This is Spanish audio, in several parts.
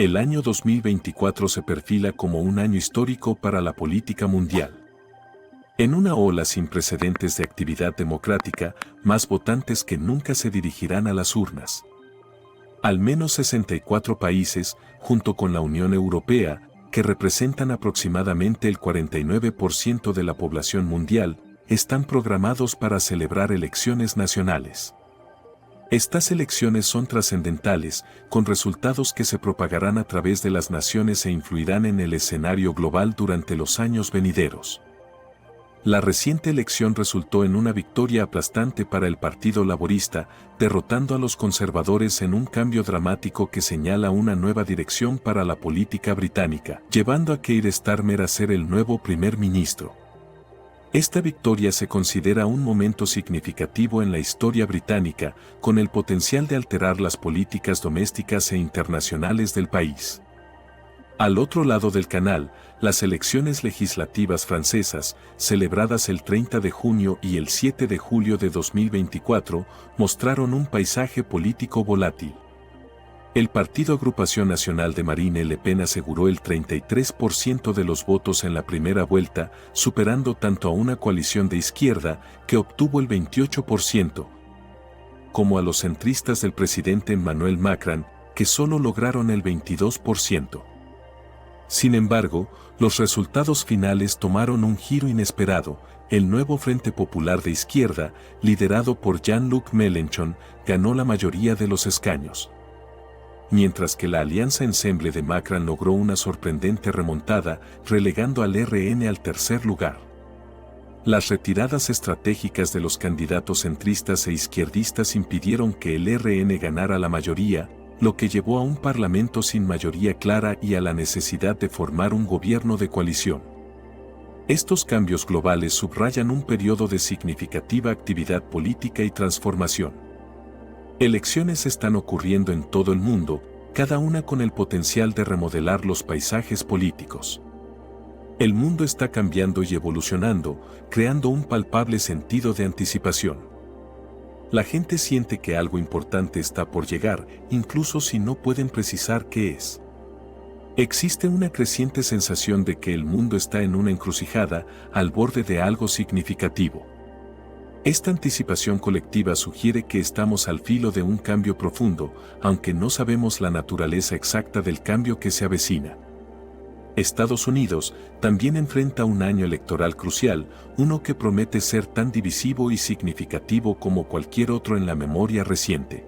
El año 2024 se perfila como un año histórico para la política mundial. En una ola sin precedentes de actividad democrática, más votantes que nunca se dirigirán a las urnas. Al menos 64 países, junto con la Unión Europea, que representan aproximadamente el 49% de la población mundial, están programados para celebrar elecciones nacionales. Estas elecciones son trascendentales, con resultados que se propagarán a través de las naciones e influirán en el escenario global durante los años venideros. La reciente elección resultó en una victoria aplastante para el Partido Laborista, derrotando a los conservadores en un cambio dramático que señala una nueva dirección para la política británica, llevando a Keir Starmer a ser el nuevo primer ministro. Esta victoria se considera un momento significativo en la historia británica, con el potencial de alterar las políticas domésticas e internacionales del país. Al otro lado del canal, las elecciones legislativas francesas, celebradas el 30 de junio y el 7 de julio de 2024, mostraron un paisaje político volátil. El partido Agrupación Nacional de Marine Le Pen aseguró el 33% de los votos en la primera vuelta, superando tanto a una coalición de izquierda, que obtuvo el 28%, como a los centristas del presidente Emmanuel Macron, que solo lograron el 22%. Sin embargo, los resultados finales tomaron un giro inesperado. El nuevo Frente Popular de Izquierda, liderado por Jean-Luc Mélenchon, ganó la mayoría de los escaños. Mientras que la Alianza Ensemble de Macron logró una sorprendente remontada, relegando al RN al tercer lugar. Las retiradas estratégicas de los candidatos centristas e izquierdistas impidieron que el RN ganara la mayoría, lo que llevó a un parlamento sin mayoría clara y a la necesidad de formar un gobierno de coalición. Estos cambios globales subrayan un periodo de significativa actividad política y transformación. Elecciones están ocurriendo en todo el mundo, cada una con el potencial de remodelar los paisajes políticos. El mundo está cambiando y evolucionando, creando un palpable sentido de anticipación. La gente siente que algo importante está por llegar, incluso si no pueden precisar qué es. Existe una creciente sensación de que el mundo está en una encrucijada, al borde de algo significativo. Esta anticipación colectiva sugiere que estamos al filo de un cambio profundo, aunque no sabemos la naturaleza exacta del cambio que se avecina. Estados Unidos también enfrenta un año electoral crucial, uno que promete ser tan divisivo y significativo como cualquier otro en la memoria reciente.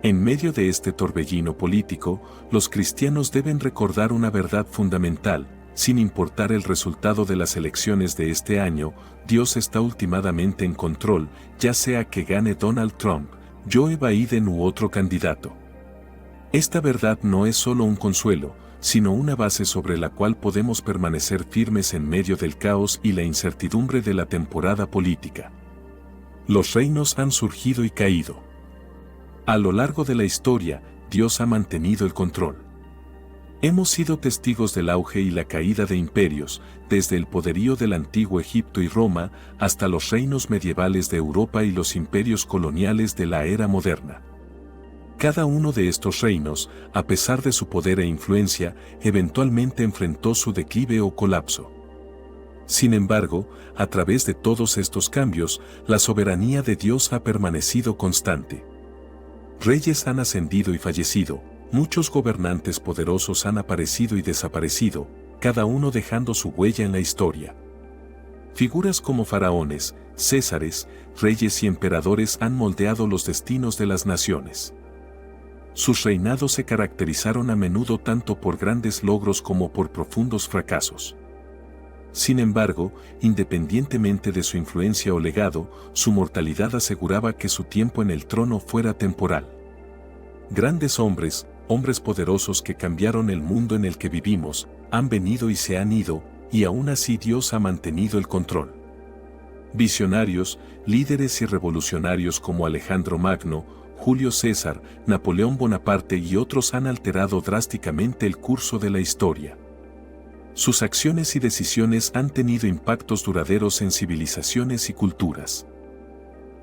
En medio de este torbellino político, los cristianos deben recordar una verdad fundamental: sin importar el resultado de las elecciones de este año, Dios está últimamente en control, ya sea que gane Donald Trump, Joe Biden u otro candidato. Esta verdad no es solo un consuelo, sino una base sobre la cual podemos permanecer firmes en medio del caos y la incertidumbre de la temporada política. Los reinos han surgido y caído. A lo largo de la historia, Dios ha mantenido el control. Hemos sido testigos del auge y la caída de imperios, desde el poderío del antiguo Egipto y Roma, hasta los reinos medievales de Europa y los imperios coloniales de la era moderna. Cada uno de estos reinos, a pesar de su poder e influencia, eventualmente enfrentó su declive o colapso. Sin embargo, a través de todos estos cambios, la soberanía de Dios ha permanecido constante. Reyes han ascendido y fallecido, muchos gobernantes poderosos han aparecido y desaparecido, cada uno dejando su huella en la historia. Figuras como faraones, césares, reyes y emperadores han moldeado los destinos de las naciones. Sus reinados se caracterizaron a menudo tanto por grandes logros como por profundos fracasos. Sin embargo, independientemente de su influencia o legado, su mortalidad aseguraba que su tiempo en el trono fuera temporal. Grandes hombres, hombres poderosos que cambiaron el mundo en el que vivimos, han venido y se han ido, y aún así Dios ha mantenido el control. Visionarios, líderes y revolucionarios como Alejandro Magno, Julio César, Napoleón Bonaparte y otros han alterado drásticamente el curso de la historia. Sus acciones y decisiones han tenido impactos duraderos en civilizaciones y culturas.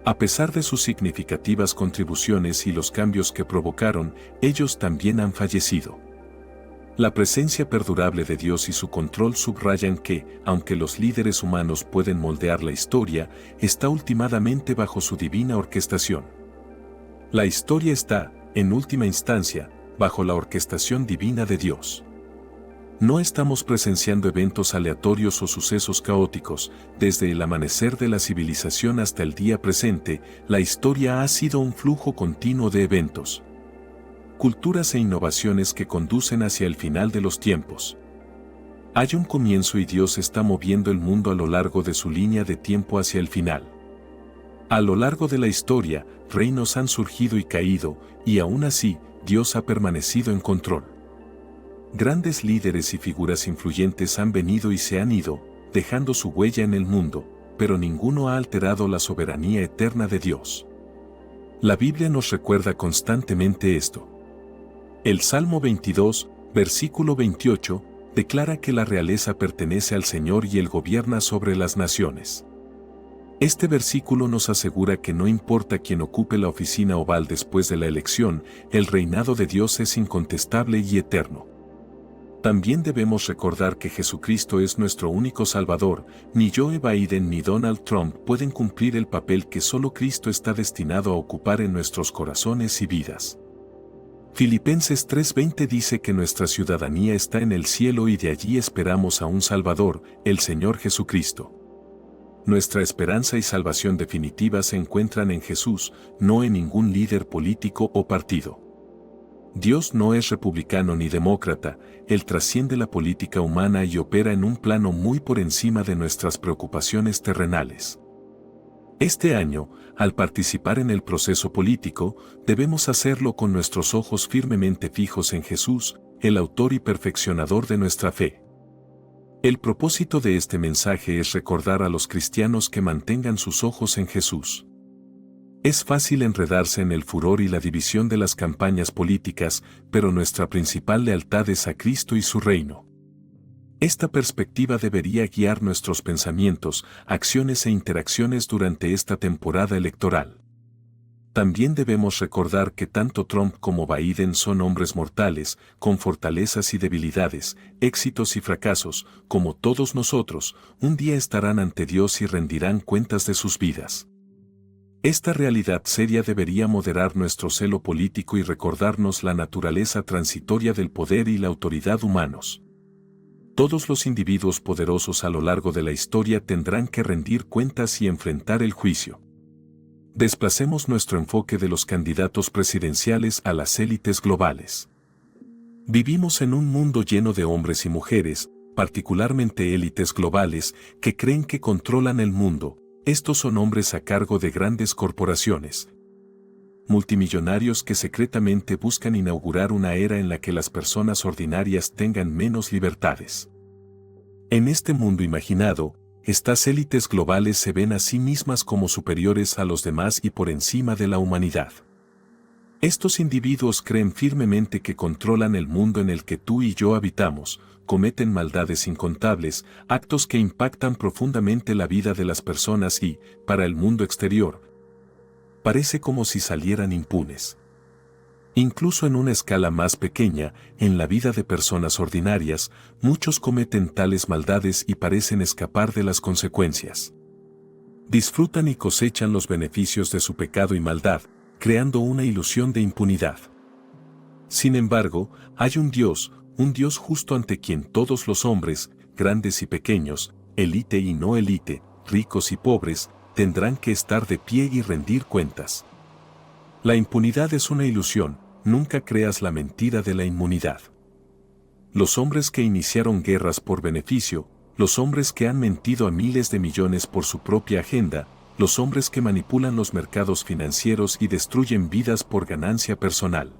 A pesar de sus significativas contribuciones y los cambios que provocaron, ellos también han fallecido. La presencia perdurable de Dios y su control subrayan que, aunque los líderes humanos pueden moldear la historia, está ultimadamente bajo su divina orquestación. La historia está, en última instancia, bajo la orquestación divina de Dios. No estamos presenciando eventos aleatorios o sucesos caóticos. Desde el amanecer de la civilización hasta el día presente, la historia ha sido un flujo continuo de eventos, culturas e innovaciones que conducen hacia el final de los tiempos. Hay un comienzo y Dios está moviendo el mundo a lo largo de su línea de tiempo hacia el final. A lo largo de la historia, reinos han surgido y caído, y aún así, Dios ha permanecido en control. Grandes líderes y figuras influyentes han venido y se han ido, dejando su huella en el mundo, pero ninguno ha alterado la soberanía eterna de Dios. La Biblia nos recuerda constantemente esto. El Salmo 22, versículo 28, declara que la realeza pertenece al Señor y Él gobierna sobre las naciones. Este versículo nos asegura que no importa quién ocupe la oficina oval después de la elección, el reinado de Dios es incontestable y eterno. También debemos recordar que Jesucristo es nuestro único Salvador. Ni Joe Biden ni Donald Trump pueden cumplir el papel que solo Cristo está destinado a ocupar en nuestros corazones y vidas. Filipenses 3:20 dice que nuestra ciudadanía está en el cielo y de allí esperamos a un Salvador, el Señor Jesucristo. Nuestra esperanza y salvación definitiva se encuentran en Jesús, no en ningún líder político o partido. Dios no es republicano ni demócrata, Él trasciende la política humana y opera en un plano muy por encima de nuestras preocupaciones terrenales. Este año, al participar en el proceso político, debemos hacerlo con nuestros ojos firmemente fijos en Jesús, el autor y perfeccionador de nuestra fe. El propósito de este mensaje es recordar a los cristianos que mantengan sus ojos en Jesús. Es fácil enredarse en el furor y la división de las campañas políticas, pero nuestra principal lealtad es a Cristo y su reino. Esta perspectiva debería guiar nuestros pensamientos, acciones e interacciones durante esta temporada electoral. También debemos recordar que tanto Trump como Biden son hombres mortales, con fortalezas y debilidades, éxitos y fracasos, como todos nosotros, un día estarán ante Dios y rendirán cuentas de sus vidas. Esta realidad seria debería moderar nuestro celo político y recordarnos la naturaleza transitoria del poder y la autoridad humanos. Todos los individuos poderosos a lo largo de la historia tendrán que rendir cuentas y enfrentar el juicio. Desplacemos nuestro enfoque de los candidatos presidenciales a las élites globales. Vivimos en un mundo lleno de hombres y mujeres, particularmente élites globales, que creen que controlan el mundo. Estos son hombres a cargo de grandes corporaciones, multimillonarios que secretamente buscan inaugurar una era en la que las personas ordinarias tengan menos libertades. En este mundo imaginado, estas élites globales se ven a sí mismas como superiores a los demás y por encima de la humanidad. Estos individuos creen firmemente que controlan el mundo en el que tú y yo habitamos, cometen maldades incontables, actos que impactan profundamente la vida de las personas y, para el mundo exterior, parece como si salieran impunes. Incluso en una escala más pequeña, en la vida de personas ordinarias, muchos cometen tales maldades y parecen escapar de las consecuencias. Disfrutan y cosechan los beneficios de su pecado y maldad, creando una ilusión de impunidad. Sin embargo, hay un Dios justo ante quien todos los hombres, grandes y pequeños, élite y no élite, ricos y pobres, tendrán que estar de pie y rendir cuentas. La impunidad es una ilusión, nunca creas la mentira de la inmunidad. Los hombres que iniciaron guerras por beneficio, los hombres que han mentido a miles de millones por su propia agenda, los hombres que manipulan los mercados financieros y destruyen vidas por ganancia personal.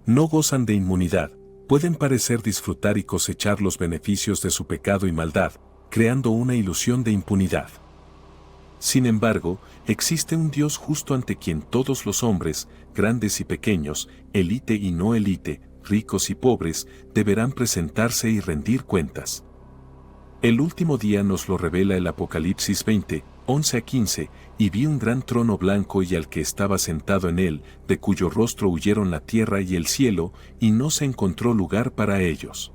No gozan de inmunidad, pueden parecer disfrutar y cosechar los beneficios de su pecado y maldad, creando una ilusión de impunidad. Sin embargo, existe un Dios justo ante quien todos los hombres, grandes y pequeños, élite y no élite, ricos y pobres, deberán presentarse y rendir cuentas. El último día nos lo revela el Apocalipsis 20, 11 a 15, y vi un gran trono blanco y al que estaba sentado en él, de cuyo rostro huyeron la tierra y el cielo, y no se encontró lugar para ellos.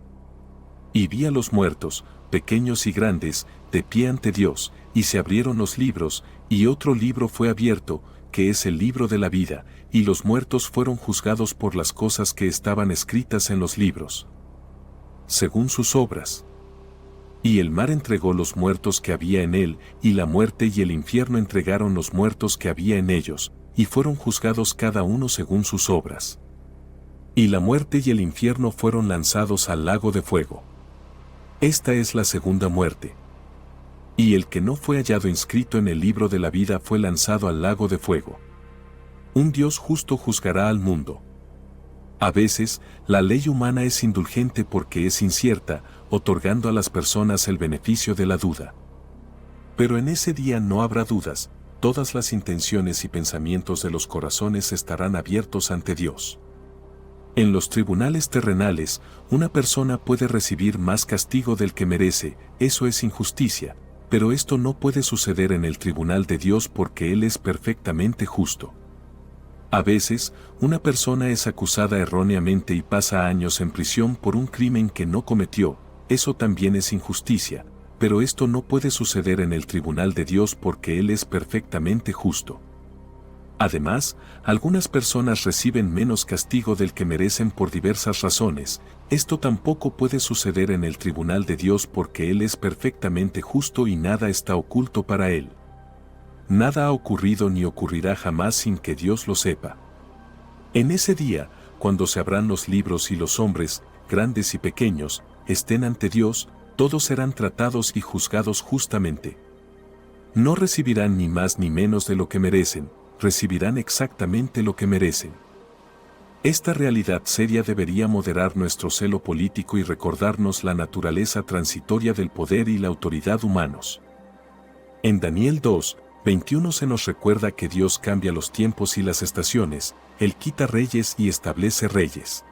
Y vi a los muertos, pequeños y grandes, de pie ante Dios, y se abrieron los libros, y otro libro fue abierto, que es el libro de la vida, y los muertos fueron juzgados por las cosas que estaban escritas en los libros, según sus obras. Y el mar entregó los muertos que había en él, y la muerte y el infierno entregaron los muertos que había en ellos, y fueron juzgados cada uno según sus obras. Y la muerte y el infierno fueron lanzados al lago de fuego. Esta es la segunda muerte. Y el que no fue hallado inscrito en el libro de la vida fue lanzado al lago de fuego. Un Dios justo juzgará al mundo. A veces, la ley humana es indulgente porque es incierta, otorgando a las personas el beneficio de la duda. Pero en ese día no habrá dudas, todas las intenciones y pensamientos de los corazones estarán abiertos ante Dios. En los tribunales terrenales, una persona puede recibir más castigo del que merece, eso es injusticia, pero esto no puede suceder en el tribunal de Dios porque Él es perfectamente justo. A veces, una persona es acusada erróneamente y pasa años en prisión por un crimen que no cometió, eso también es injusticia, pero esto no puede suceder en el tribunal de Dios porque Él es perfectamente justo. Además, algunas personas reciben menos castigo del que merecen por diversas razones, esto tampoco puede suceder en el tribunal de Dios porque Él es perfectamente justo y nada está oculto para Él. Nada ha ocurrido ni ocurrirá jamás sin que Dios lo sepa. En ese día, cuando se abran los libros y los hombres, grandes y pequeños, estén ante Dios, todos serán tratados y juzgados justamente. No recibirán ni más ni menos de lo que merecen, recibirán exactamente lo que merecen. Esta realidad seria debería moderar nuestro celo político y recordarnos la naturaleza transitoria del poder y la autoridad humanos. En Daniel 2:21 se nos recuerda que Dios cambia los tiempos y las estaciones, Él quita reyes y establece reyes.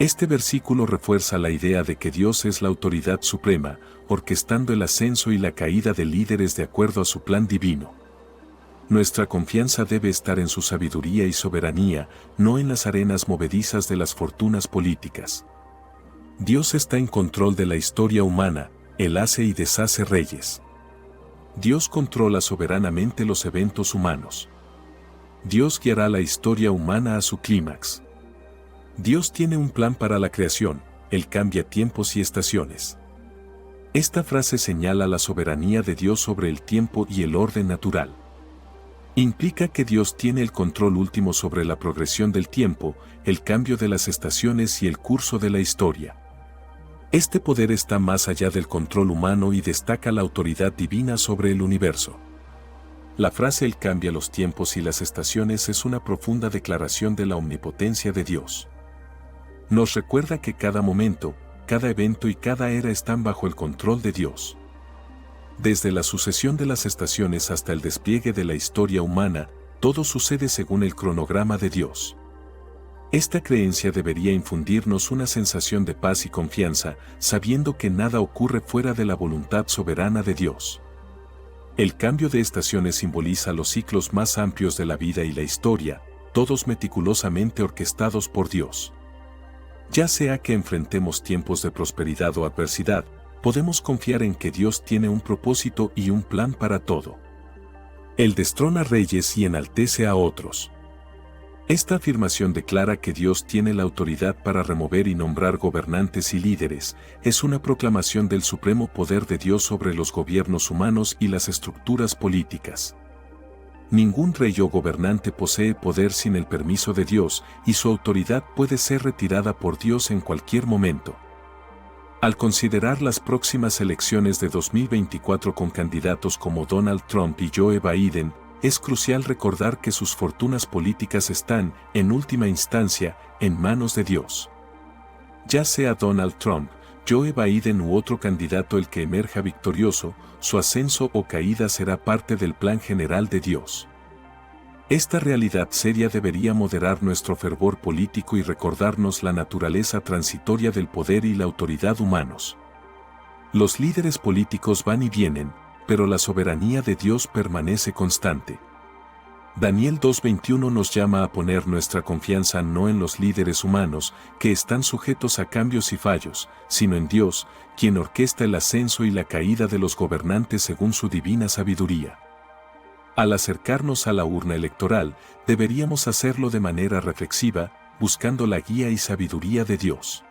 Este versículo refuerza la idea de que Dios es la autoridad suprema, orquestando el ascenso y la caída de líderes de acuerdo a su plan divino. Nuestra confianza debe estar en su sabiduría y soberanía, no en las arenas movedizas de las fortunas políticas. Dios está en control de la historia humana, Él hace y deshace reyes. Dios controla soberanamente los eventos humanos. Dios guiará la historia humana a su clímax. Dios tiene un plan para la creación, Él cambia tiempos y estaciones. Esta frase señala la soberanía de Dios sobre el tiempo y el orden natural. Implica que Dios tiene el control último sobre la progresión del tiempo, el cambio de las estaciones y el curso de la historia. Este poder está más allá del control humano y destaca la autoridad divina sobre el universo. La frase Él cambia los tiempos y las estaciones es una profunda declaración de la omnipotencia de Dios. Nos recuerda que cada momento, cada evento y cada era están bajo el control de Dios. Desde la sucesión de las estaciones hasta el despliegue de la historia humana, todo sucede según el cronograma de Dios. Esta creencia debería infundirnos una sensación de paz y confianza, sabiendo que nada ocurre fuera de la voluntad soberana de Dios. El cambio de estaciones simboliza los ciclos más amplios de la vida y la historia, todos meticulosamente orquestados por Dios. Ya sea que enfrentemos tiempos de prosperidad o adversidad, podemos confiar en que Dios tiene un propósito y un plan para todo. Él destrona reyes y enaltece a otros. Esta afirmación declara que Dios tiene la autoridad para remover y nombrar gobernantes y líderes, es una proclamación del supremo poder de Dios sobre los gobiernos humanos y las estructuras políticas. Ningún rey o gobernante posee poder sin el permiso de Dios, y su autoridad puede ser retirada por Dios en cualquier momento. Al considerar las próximas elecciones de 2024 con candidatos como Donald Trump y Joe Biden, es crucial recordar que sus fortunas políticas están, en última instancia, en manos de Dios. Ya sea Donald Trump, Joe Biden u otro candidato el que emerja victorioso, su ascenso o caída será parte del plan general de Dios. Esta realidad seria debería moderar nuestro fervor político y recordarnos la naturaleza transitoria del poder y la autoridad humanos. Los líderes políticos van y vienen, pero la soberanía de Dios permanece constante. Daniel 2:21 nos llama a poner nuestra confianza no en los líderes humanos, que están sujetos a cambios y fallos, sino en Dios, quien orquesta el ascenso y la caída de los gobernantes según su divina sabiduría. Al acercarnos a la urna electoral, deberíamos hacerlo de manera reflexiva, buscando la guía y sabiduría de Dios.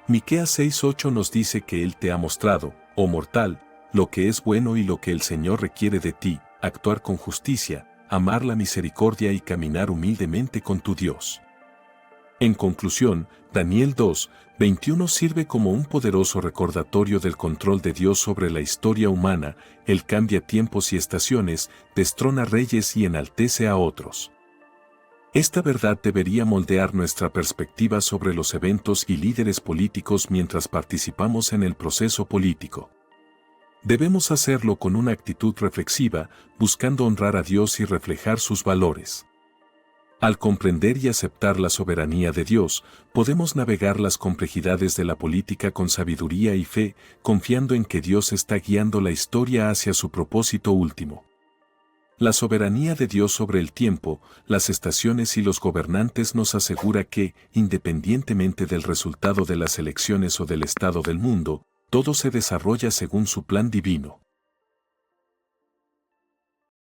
Miqueas 6:8 nos dice que Él te ha mostrado, oh mortal, lo que es bueno y lo que el Señor requiere de ti, actuar con justicia, amar la misericordia y caminar humildemente con tu Dios. En conclusión, Daniel 2:21 sirve como un poderoso recordatorio del control de Dios sobre la historia humana. Él cambia tiempos y estaciones, destrona reyes y enaltece a otros. Esta verdad debería moldear nuestra perspectiva sobre los eventos y líderes políticos mientras participamos en el proceso político. Debemos hacerlo con una actitud reflexiva, buscando honrar a Dios y reflejar sus valores. Al comprender y aceptar la soberanía de Dios, podemos navegar las complejidades de la política con sabiduría y fe, confiando en que Dios está guiando la historia hacia su propósito último. La soberanía de Dios sobre el tiempo, las estaciones y los gobernantes nos asegura que, independientemente del resultado de las elecciones o del estado del mundo, todo se desarrolla según su plan divino.